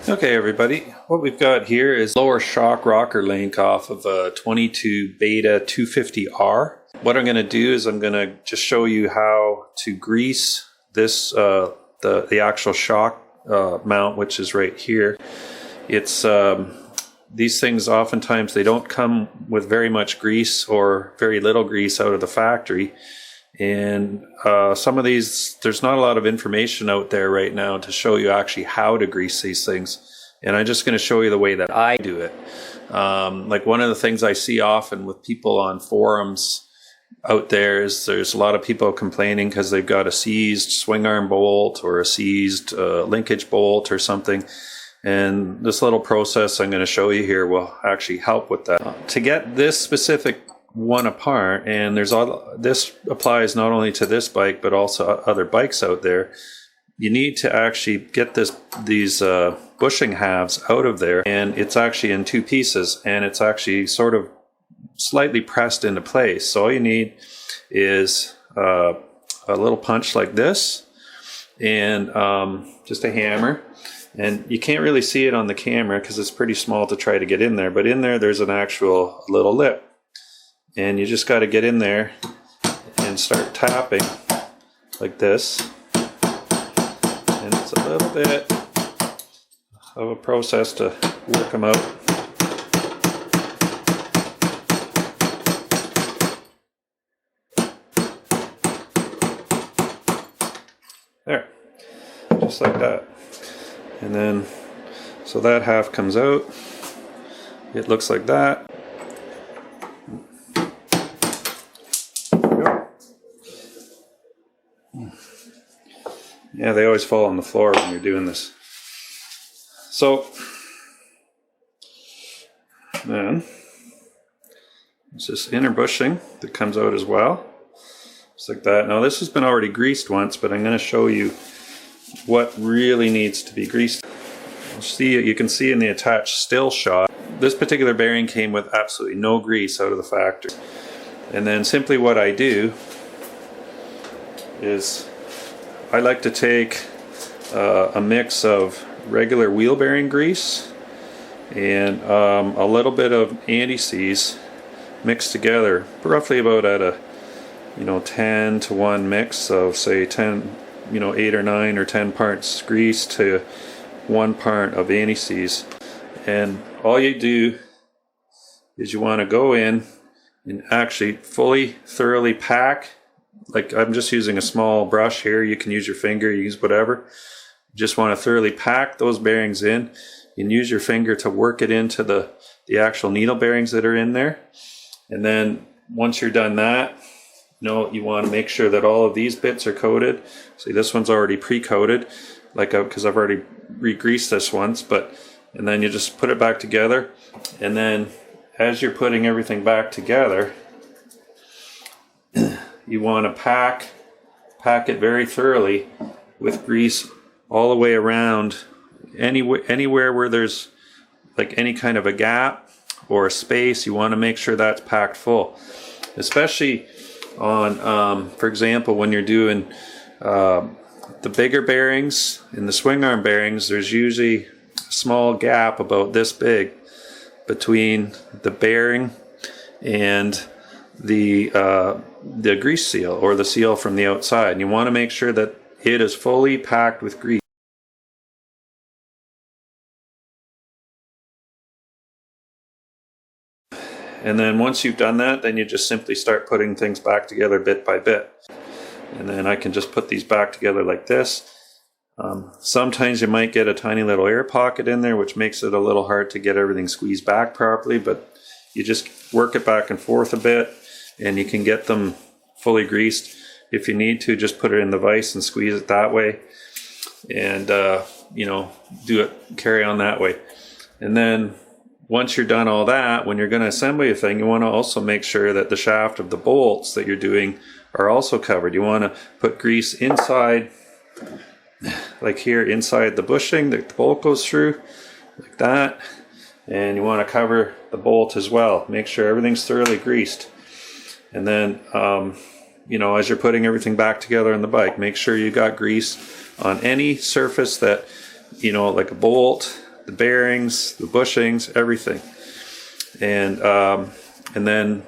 Okay everybody, what we've got here is lower shock rocker link off of a 22 Beta 250R. What I'm going to do is I'm going to just show you how to grease this, the actual shock mount, which is right here. It's these things oftentimes they don't come with very much grease or very little grease out of the factory. And some of these, there's not a lot of information out there right now to show you actually how to grease these things. And I'm just going to show you the way that I do it. Like one of the things I see often with people on forums out there is there's a lot of people complaining because they've got a seized swingarm bolt or a seized linkage bolt or something. And this little process I'm going to show you here will actually help with that. To get this specific one apart, and this applies not only to this bike but also other bikes out there, you need to actually get these bushing halves out of there, and it's actually in two pieces and it's actually sort of slightly pressed into place. So all you need is a little punch like this and just a hammer, and you can't really see it on the camera because it's pretty small to try to get in there, but in there there's an actual little lip. And you just got to get in there and start tapping like this. And it's a little bit of a process to work them out. There, just like that. And then, so that half comes out. It looks like that. Yeah, they always fall on the floor when you're doing this. So, then, it's this inner bushing that comes out as well. Just like that. Now this has been already greased once, but I'm going to show you what really needs to be greased. You can see in the attached still shot, this particular bearing came with absolutely no grease out of the factory. And then simply what I do is I like to take a mix of regular wheel bearing grease and a little bit of anti-seize mixed together, roughly about at a 10 to 1 mix of say 10, 8 or 9 or 10 parts grease to 1 part of anti-seize. And all you do is you want to go in and actually fully thoroughly pack. Like I'm just using a small brush here, you can use your finger, use whatever. You just want to thoroughly pack those bearings in and use your finger to work it into the actual needle bearings that are in there. And then once you're done that, you want to make sure that all of these bits are coated. See, this one's already pre-coated, because I've already re-greased this once, and then you just put it back together, and then as you're putting everything back together, you want to pack it very thoroughly with grease all the way around, anywhere where there's like any kind of a gap or a space. You want to make sure that's packed full, especially on for example when you're doing the bigger bearings and the swing arm bearings. There's usually a small gap about this big between the bearing and the grease seal or the seal from the outside, and you want to make sure that it is fully packed with grease. And then once you've done that, then you just simply start putting things back together bit by bit. And then I can just put these back together like this. Sometimes you might get a tiny little air pocket in there, which makes it a little hard to get everything squeezed back properly, but you just work it back and forth a bit and you can get them fully greased. If you need to, just put it in the vise and squeeze it that way, and carry on that way. And then once you're done all that, when you're going to assemble your thing, you want to also make sure that the shaft of the bolts that you're doing are also covered. You want to put grease inside, like here inside the bushing that the bolt goes through, like that. And you want to cover the bolt as well. Make sure everything's thoroughly greased. And then, as you're putting everything back together on the bike, make sure you got grease on any surface that, like a bolt, the bearings, the bushings, everything. And then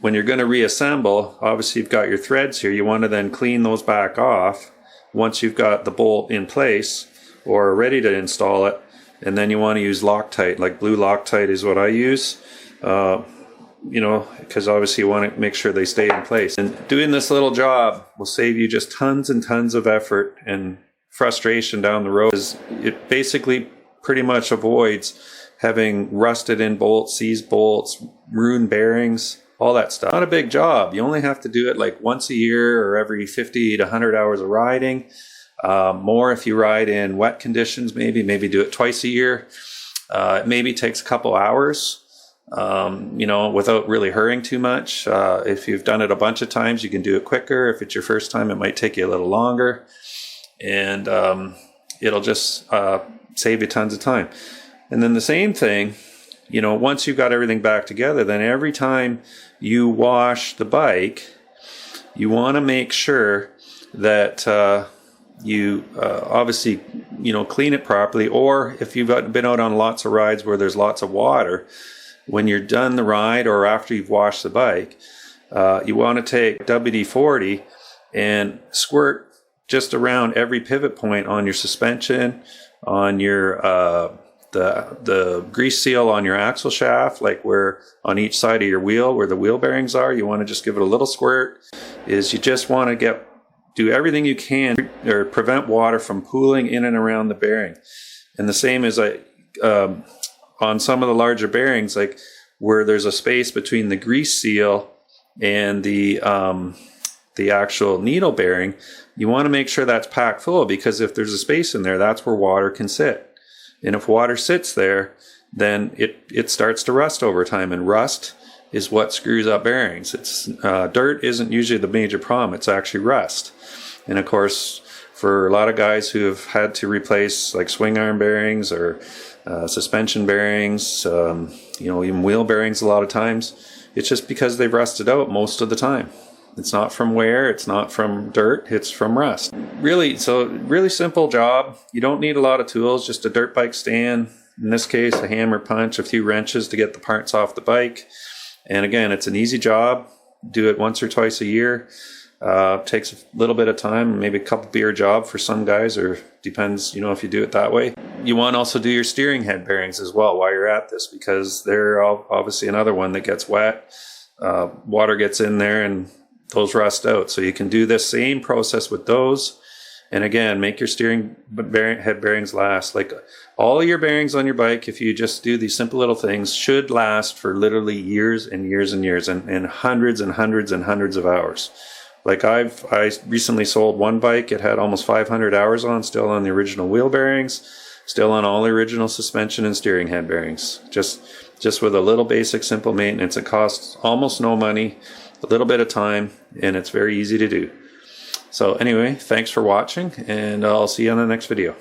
when you're going to reassemble, obviously you've got your threads here. You want to then clean those back off once you've got the bolt in place or ready to install it. And then you want to use Loctite, like blue Loctite is what I use. You know, because obviously you want to make sure they stay in place. And doing this little job will save you just tons and tons of effort and frustration down the road. It basically pretty much avoids having rusted in bolts, seized bolts, ruined bearings, all that stuff. Not a big job. You only have to do it like once a year or every 50 to 100 hours of riding. More if you ride in wet conditions, maybe do it twice a year. It maybe takes a couple hours. You know, without really hurrying too much. If you've done it a bunch of times, you can do it quicker. If it's your first time, it might take you a little longer. And it'll just save you tons of time. And then the same thing, you know, once you've got everything back together, then every time you wash the bike, you want to make sure that you obviously, you know, clean it properly. Or if you've been out on lots of rides where there's lots of water, when you're done the ride or after you've washed the bike, you want to take WD-40 and squirt just around every pivot point on your suspension, on your the grease seal on your axle shaft, like where on each side of your wheel where the wheel bearings are. You want to just give it a little squirt. You just want to do everything you can or prevent water from pooling in and around the bearing. And the same as on some of the larger bearings, like where there's a space between the grease seal and the actual needle bearing, you want to make sure that's packed full, because if there's a space in there, that's where water can sit. And if water sits there, then it starts to rust over time, and rust is what screws up bearings. It's dirt isn't usually the major problem, it's actually rust. And of course, for a lot of guys who have had to replace like swing arm bearings or suspension bearings, you know, even wheel bearings a lot of times, it's just because they've rusted out most of the time. It's not from wear, it's not from dirt, it's from rust. Really simple job. You don't need a lot of tools, just a dirt bike stand, in this case a hammer punch, a few wrenches to get the parts off the bike. And again, it's an easy job. Do it once or twice a year. Takes a little bit of time, maybe a couple beer job for some guys, or depends, you know, if you do it that way. You want to also do your steering head bearings as well while you're at this, because they're obviously another one that gets wet. Water gets in there and those rust out. So you can do this same process with those. And again, make your steering head bearings last. Like all of your bearings on your bike, if you just do these simple little things, should last for literally years and years and years, and hundreds and hundreds and hundreds of hours. Like I recently sold one bike. It had almost 500 hours on, still on the original wheel bearings, still on all the original suspension and steering head bearings. Just with a little basic simple maintenance. It costs almost no money, a little bit of time, and it's very easy to do. So anyway, thanks for watching, and I'll see you on the next video.